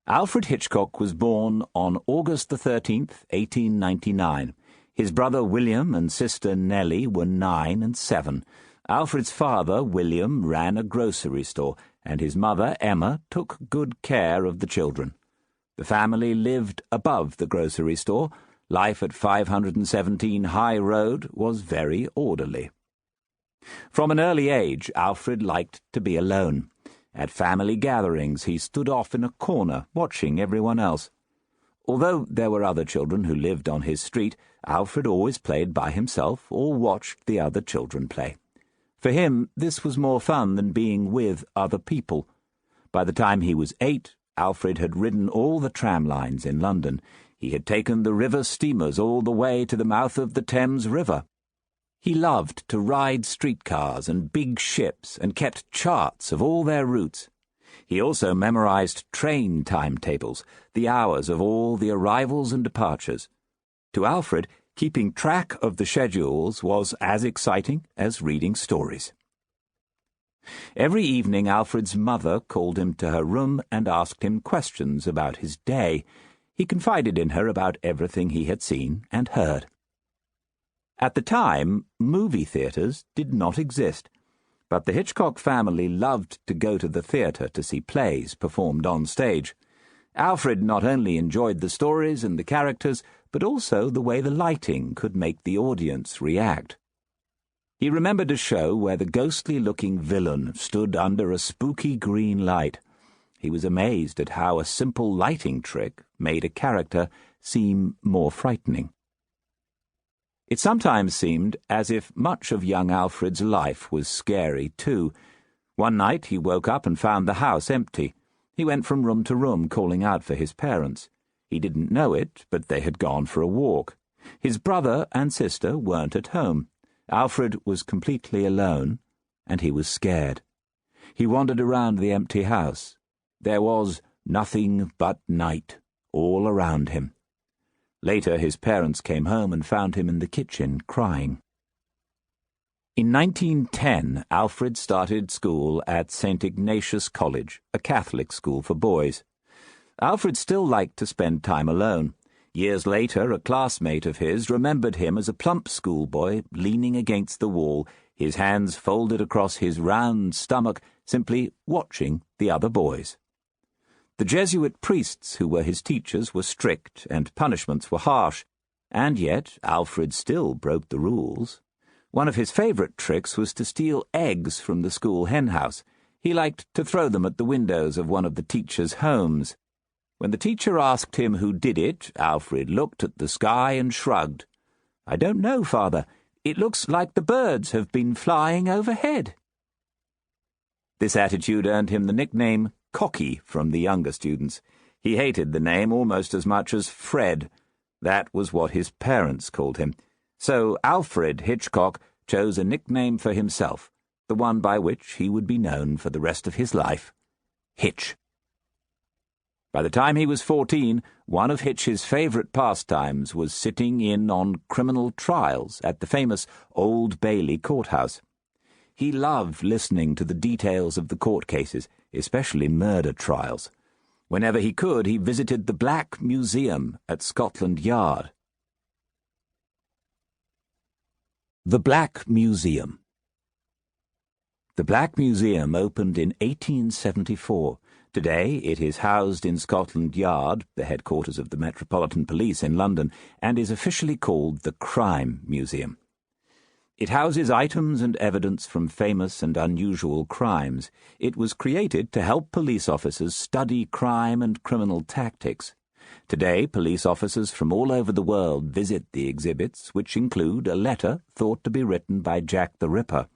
Alfred Hitchcock was born on August the 13th, 1899. His brother William and sister Nellie were 9 and 7. Alfred's father, William, ran a grocery store, and his mother, Emma, took good care of the children. The family lived above the grocery store. Life at 517 High Road was very orderly. From an early age, Alfred liked to be alone. At family gatherings, he stood off in a corner, watching everyone else. Although there were other children who lived on his street, Alfred always played by himself or watched the other children play. For him, this was more fun than being with other people. By the time he was 8, Alfred had ridden all the tram lines in London. He had taken the river steamers all the way to the mouth of the Thames River. He loved to ride streetcars and big ships and kept charts of all their routes. He also memorized train timetables, the hours of all the arrivals and departures. To Alfred, keeping track of the schedules was as exciting as reading stories. Every evening, Alfred's mother called him to her room and asked him questions about his day. He confided in her about everything he had seen and heard. At the time, movie theatres did not exist, but the Hitchcock family loved to go to the theatre to see plays performed on stage. Alfred not only enjoyed the stories and the characters, but also the way the lighting could make the audience react. He remembered a show where the ghostly-looking villain stood under a spooky green light. He was amazed at how a simple lighting trick made a character seem more frightening. It sometimes seemed as if much of young Alfred's life was scary, too. One night he woke up and found the house empty. He went from room to room, calling out for his parents. He didn't know it, but they had gone for a walk. His brother and sister weren't at home. Alfred was completely alone, and he was scared. He wandered around the empty house. There was nothing but night all around him. Later, his parents came home and found him in the kitchen, crying. In 1910, Alfred started school at St. Ignatius College, a Catholic school for boys. Alfred still liked to spend time alone. Years later, a classmate of his remembered him as a plump schoolboy leaning against the wall, his hands folded across his round stomach, simply watching the other boys. The Jesuit priests who were his teachers were strict and punishments were harsh, and yet Alfred still broke the rules. One of his favourite tricks was to steal eggs from the school henhouse. He liked to throw them at the windows of one of the teachers' homes. When the teacher asked him who did it, Alfred looked at the sky and shrugged. "I don't know, Father. It looks like the birds have been flying overhead." This attitude earned him the nickname Cocky from the younger students. He hated the name almost as much as Fred. That was what his parents called him. So Alfred Hitchcock chose a nickname for himself, the one by which he would be known for the rest of his life: Hitch. By the time he was 14, one of Hitch's favourite pastimes was sitting in on criminal trials at the famous Old Bailey courthouse. He loved listening to the details of the court cases, especially murder trials. Whenever he could, he visited the Black Museum at Scotland Yard. The Black Museum. The Black Museum opened in 1874. Today it is housed in Scotland Yard, the headquarters of the Metropolitan Police in London, and is officially called the Crime Museum. It houses items and evidence from famous and unusual crimes. It was created to help police officers study crime and criminal tactics. Today, police officers from all over the world visit the exhibits, which include a letter thought to be written by Jack the Ripper.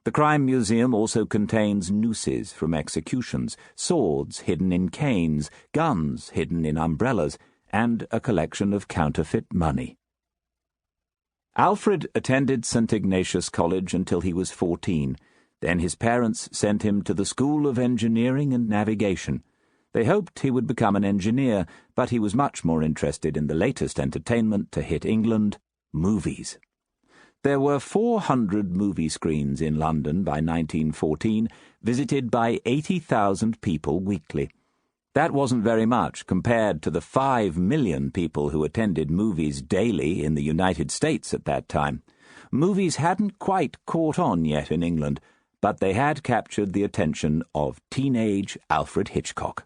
The Crime Museum also contains nooses from executions, swords hidden in canes, guns hidden in umbrellas, and a collection of counterfeit money. Alfred attended St. Ignatius College until he was 14. Then his parents sent him to the School of Engineering and Navigation. They hoped he would become an engineer, but he was much more interested in the latest entertainment to hit England: movies. There were 400 movie screens in London by 1914, visited by 80,000 people weekly. That wasn't very much compared to the 5 million people who attended movies daily in the United States at that time. Movies hadn't quite caught on yet in England, but they had captured the attention of teenage Alfred Hitchcock.